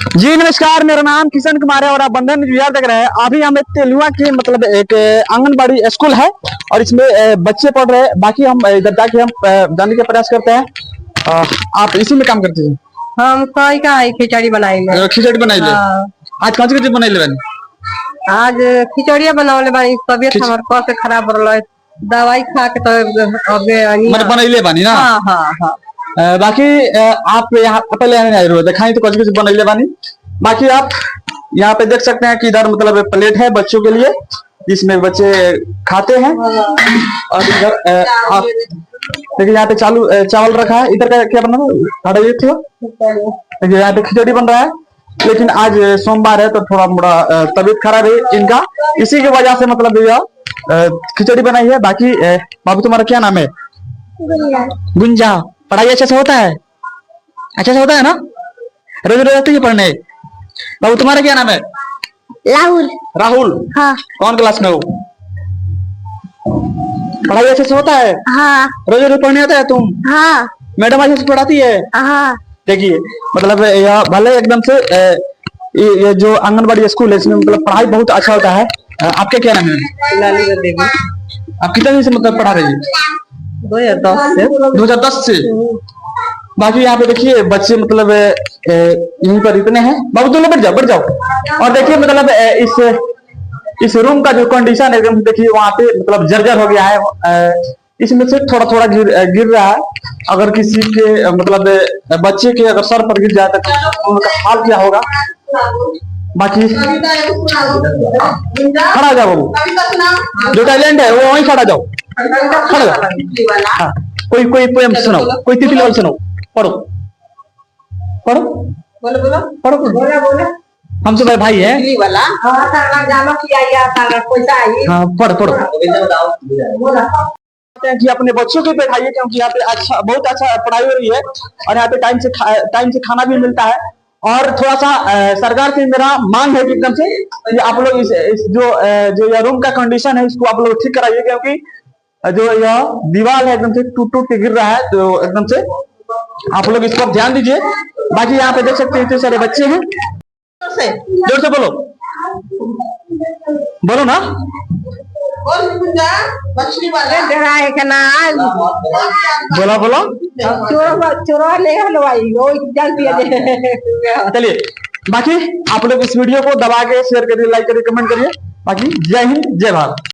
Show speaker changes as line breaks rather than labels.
जी नमस्कार, मेरा नाम किशन कुमार है और आप बंधन न्यूज़ देख रहे हैं। अभी हम एक तेलुआ की मतलब एक आंगनबाड़ी स्कूल है और इसमें बच्चे पढ़ रहे हैं। बाकी हम इधर जाके हम जानने का प्रयास करते हैं। आप इसी में काम करते हैं?
हम कोई का खिचड़ी बनाइले।
खिचड़ी बनाइले। आज कौन सी खिचड़ी बनाइले बनी?
आज खिचड़िया बनावले बानी। तबियत हमर कब से खराब हो रहा है, दवाई खा के तो अबे
मैंने बनाइले बानी ना।
हाँ हाँ हाँ।
बाकी आप यहाँ पहले आए हुए दिखाई तो कुछ कुछ बनाइले बानी। बाकी आप यहाँ पे देख सकते हैं कि इधर मतलब प्लेट है बच्चों के लिए जिसमें बच्चे खाते हैं। और इधर आप देखिए यहाँ पे चावल रखा है। इधर का क्या बना रहा है? देखिए यहाँ पे खिचड़ी बन रहा है, लेकिन आज सोमवार है तो थोड़ा मोड़ा तबीयत खराब है इनका, इसी की वजह से मतलब यह खिचड़ी बनाई है। बाकी बाबू तुम्हारा क्या नाम है? गुंजा। पढ़ाई अच्छे से होता है? अच्छे से होता है ना? रोज रोज आते हैं पढ़ने? बाबू तुम्हारा क्या नाम है?
राहुल।
राहुल।
हाँ।
कौन क्लास में हो? पढ़ाई अच्छे से होता है?
हाँ।
रोज रोज पढ़ने आता है तुम?
हाँ।
मैडम अच्छे से पढ़ाती है?
हाँ।
देखिए मतलब यह भले एकदम से ये जो आंगनबाड़ी स्कूल है इसमें मतलब पढ़ाई बहुत अच्छा होता है। आपके क्या नाम है?
लाली देवी।
आप कितने दिन से मतलब पढ़ा रही है?
2010 से।
2010 से। बाकी यहाँ पे देखिए बच्चे मतलब यहीं पर इतने हैं। बाबू दोनों बैठ जाओ। और देखिए मतलब इस रूम का जो कंडीशन है एकदम देखिए वहां पे मतलब जर्जर हो गया है। इसमें से थोड़ा थोड़ा गिर रहा है। अगर किसी के मतलब बच्चे के अगर सर पर गिर जाए तो उनका हाल क्या होगा। बाकी खड़ा जाओ बाबू, जो टैलेंट है वो वहीं खड़ा जाओ। खड़ा जाओ। हाँ। कोई पोएम सुनाओ, कोई तितली वाल सुनाओ। पढ़ो पढ़ो पढ़ो। हम सब भाई है। हाँ पढ़ो कि अपने बच्चों को बैठाइए क्योंकि यहाँ पे अच्छा बहुत अच्छा पढ़ाई हो रही है और यहाँ पे टाइम से खाना भी मिलता है। और थोड़ा सा सरकार से मेरा मांग है कि एकदम से कि आप लोग इस जो यह रूम का कंडीशन है इसको आप लोग ठीक कराइए, क्योंकि जो यह दीवार है एकदम से टूट के गिर रहा है। तो एकदम से आप लोग इस पर ध्यान दीजिए। बाकी यहाँ पे देख सकते हैं इतने सारे बच्चे हैं। जोर से बोलो, बोलो ना। बोला चलिए। बाकी आप लोग इस वीडियो को दबा के शेयर करिए, लाइक करिए, कमेंट करिए। बाकी जय हिंद, जय भारत।